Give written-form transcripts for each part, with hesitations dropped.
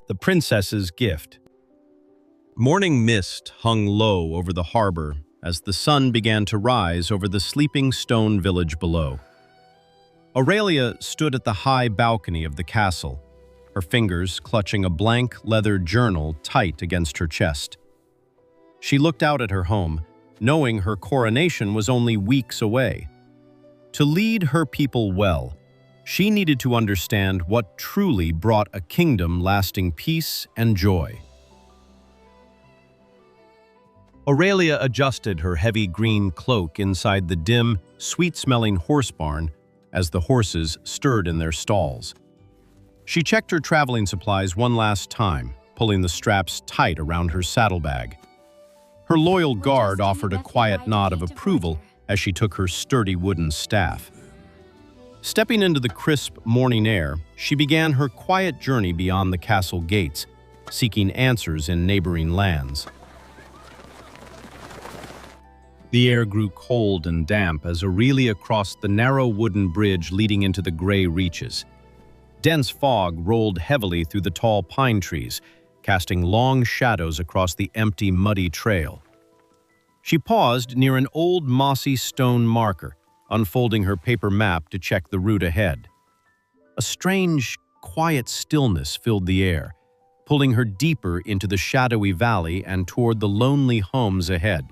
The Princess's Gift. Morning mist hung low over the harbor as the sun began to rise over the sleeping stone village below. Aurelia stood at the high balcony of the castle, her fingers clutching a blank leather journal tight against her chest. She looked out at her home, knowing her coronation was only weeks away. To lead her people well, she needed to understand what truly brought a kingdom lasting peace and joy. Aurelia adjusted her heavy green cloak inside the dim, sweet-smelling horse barn as the horses stirred in their stalls. She checked her traveling supplies one last time, pulling the straps tight around her saddlebag. Her loyal guard offered a quiet nod of approval as she took her sturdy wooden staff. Stepping into the crisp morning air, she began her quiet journey beyond the castle gates, seeking answers in neighboring lands. The air grew cold and damp as Aurelia crossed the narrow wooden bridge leading into the gray reaches. Dense fog rolled heavily through the tall pine trees, casting long shadows across the empty, muddy trail. She paused near an old mossy stone marker, unfolding her paper map to check the route ahead. A strange, quiet stillness filled the air, pulling her deeper into the shadowy valley and toward the lonely homes ahead.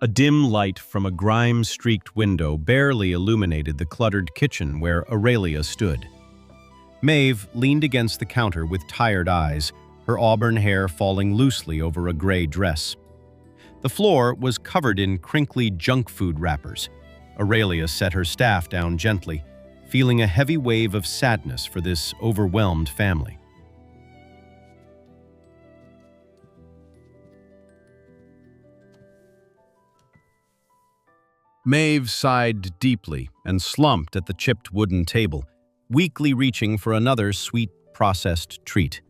A dim light from a grime-streaked window barely illuminated the cluttered kitchen where Aurelia stood. Maeve leaned against the counter with tired eyes, her auburn hair falling loosely over a gray dress. The floor was covered in crinkly junk food wrappers. Aurelia set her staff down gently, feeling a heavy wave of sadness for this overwhelmed family. Maeve sighed deeply and slumped at the chipped wooden table, weakly reaching for another sweet, processed treat.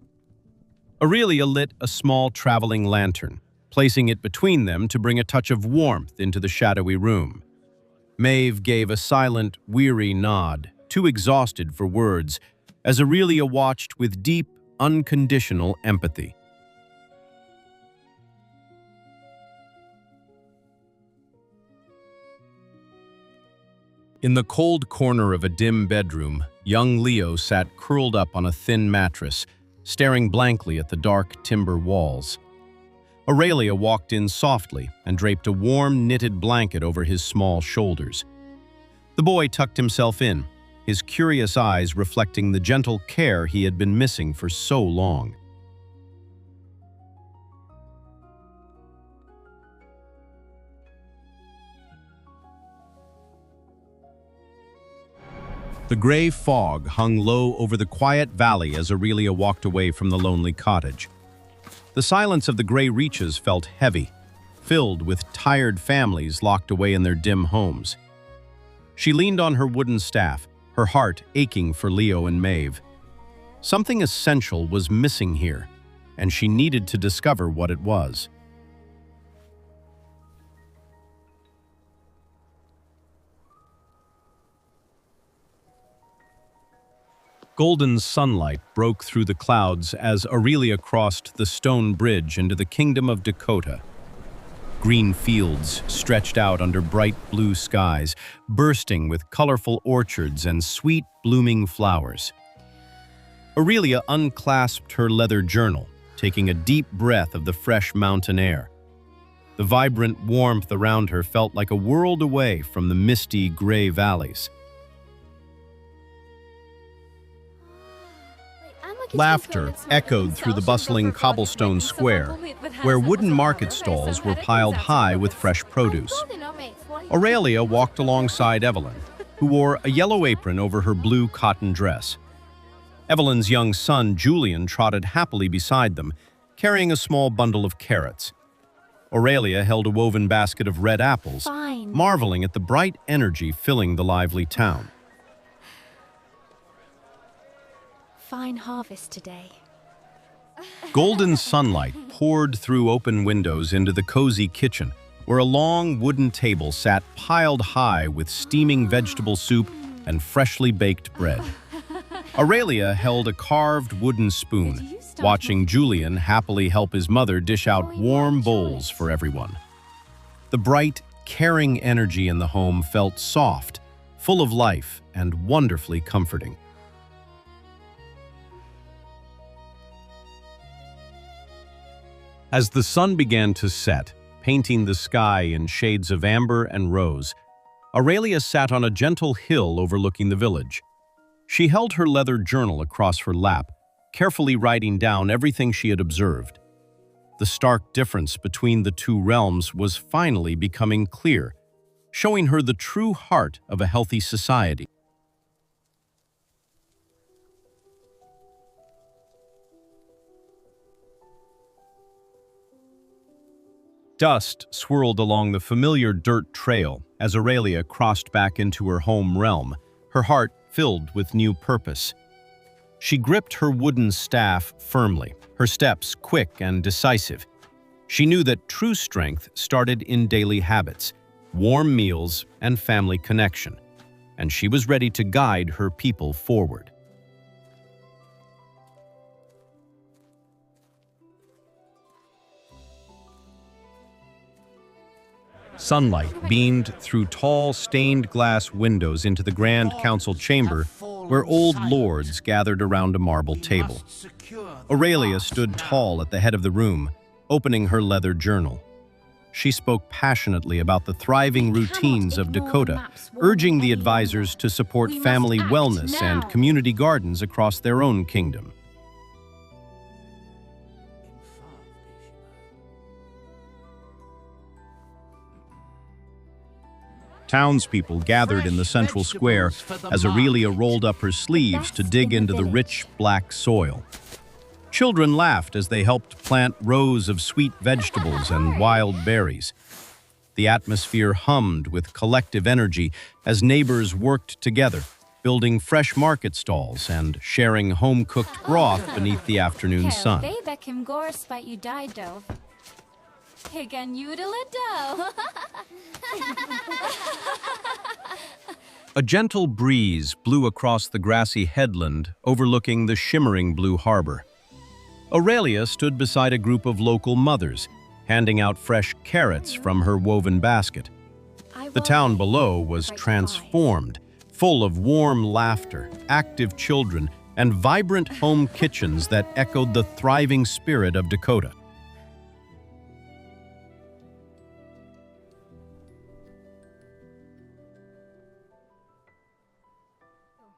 Aurelia lit a small traveling lantern, placing it between them to bring a touch of warmth into the shadowy room. Maeve gave a silent, weary nod, too exhausted for words, as Aurelia watched with deep, unconditional empathy. In the cold corner of a dim bedroom, young Leo sat curled up on a thin mattress, staring blankly at the dark timber walls. Aurelia walked in softly and draped a warm, knitted blanket over his small shoulders. The boy tucked himself in, his curious eyes reflecting the gentle care he had been missing for so long. The gray fog hung low over the quiet valley as Aurelia walked away from the lonely cottage. The silence of the gray reaches felt heavy, filled with tired families locked away in their dim homes. She leaned on her wooden staff, her heart aching for Leo and Maeve. Something essential was missing here, and she needed to discover what it was. Golden sunlight broke through the clouds as Aurelia crossed the stone bridge into the kingdom of Dakota. Green fields stretched out under bright blue skies, bursting with colorful orchards and sweet blooming flowers. Aurelia unclasped her leather journal, taking a deep breath of the fresh mountain air. The vibrant warmth around her felt like a world away from the misty gray valleys. Laughter echoed through the bustling cobblestone square, where wooden market stalls were piled high with fresh produce. Aurelia walked alongside Evelyn, who wore a yellow apron over her blue cotton dress. Evelyn's young son, Julian, trotted happily beside them, carrying a small bundle of carrots. Aurelia held a woven basket of red apples, marveling at the bright energy filling the lively town. Fine harvest today. Golden sunlight poured through open windows into the cozy kitchen, where a long wooden table sat piled high with steaming vegetable soup and freshly baked bread. Aurelia held a carved wooden spoon, watching Julian happily help his mother dish out warm bowls for everyone. The bright, caring energy in the home felt soft, full of life, and wonderfully comforting. As the sun began to set, painting the sky in shades of amber and rose, Aurelia sat on a gentle hill overlooking the village. She held her leather journal across her lap, carefully writing down everything she had observed. The stark difference between the two realms was finally becoming clear, showing her the true heart of a healthy society. Dust swirled along the familiar dirt trail as Aurelia crossed back into her home realm, her heart filled with new purpose. She gripped her wooden staff firmly, her steps quick and decisive. She knew that true strength started in daily habits, warm meals, and family connection, and she was ready to guide her people forward. Sunlight beamed through tall, stained glass windows into the Grand Council chamber, where old lords gathered around a marble table. Aurelia stood tall at the head of the room, opening her leather journal. She spoke passionately about the thriving routines of Dakota, urging the advisors to support family wellness and community gardens across their own kingdom. Townspeople gathered in the central square as Aurelia rolled up her sleeves to dig into the rich black soil. Children laughed as they helped plant rows of sweet vegetables and wild berries. The atmosphere hummed with collective energy as neighbors worked together, building fresh market stalls and sharing home-cooked broth beneath the afternoon sun. A gentle breeze blew across the grassy headland overlooking the shimmering blue harbor. Aurelia stood beside a group of local mothers, handing out fresh carrots from her woven basket. The town below was transformed, full of warm laughter, active children, and vibrant home kitchens that echoed the thriving spirit of Dakota.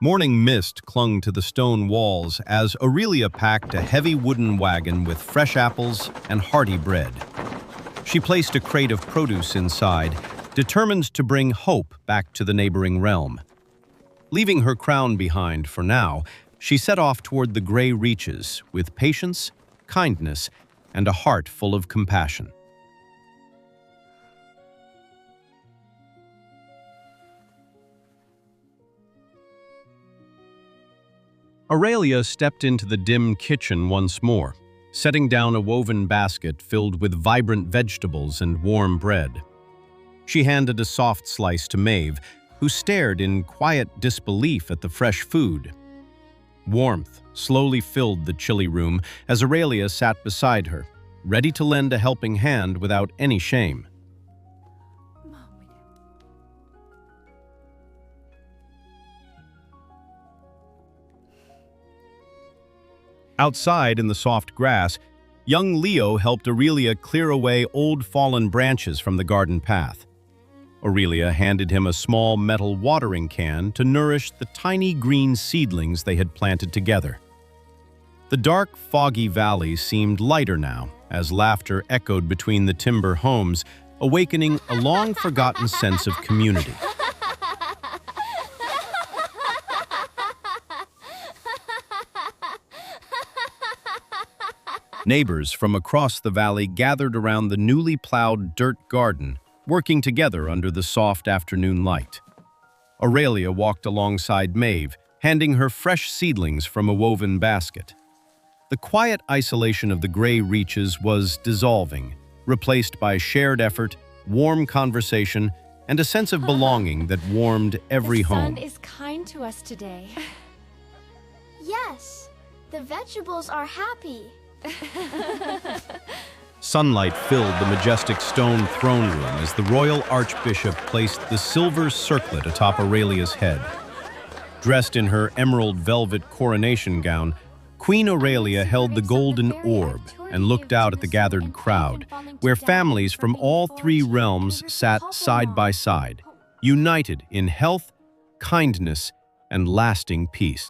Morning mist clung to the stone walls as Aurelia packed a heavy wooden wagon with fresh apples and hearty bread. She placed a crate of produce inside, determined to bring hope back to the neighboring realm. Leaving her crown behind for now, she set off toward the gray reaches with patience, kindness, and a heart full of compassion. Aurelia stepped into the dim kitchen once more, setting down a woven basket filled with vibrant vegetables and warm bread. She handed a soft slice to Maeve, who stared in quiet disbelief at the fresh food. Warmth slowly filled the chilly room as Aurelia sat beside her, ready to lend a helping hand without any shame. Outside in the soft grass, young Leo helped Aurelia clear away old fallen branches from the garden path. Aurelia handed him a small metal watering can to nourish the tiny green seedlings they had planted together. The dark, foggy valley seemed lighter now as laughter echoed between the timber homes, awakening a long-forgotten sense of community. Neighbors from across the valley gathered around the newly plowed dirt garden, working together under the soft afternoon light. Aurelia walked alongside Maeve, handing her fresh seedlings from a woven basket. The quiet isolation of the gray reaches was dissolving, replaced by shared effort, warm conversation, and a sense of belonging that warmed every home. The sun is kind to us today. Yes, the vegetables are happy. Sunlight filled the majestic stone throne room as the royal archbishop placed the silver circlet atop Aurelia's head. Dressed in her emerald velvet coronation gown, Queen Aurelia held the golden orb and looked out at the gathered crowd, where families from all three realms sat side by side, united in health, kindness, and lasting peace.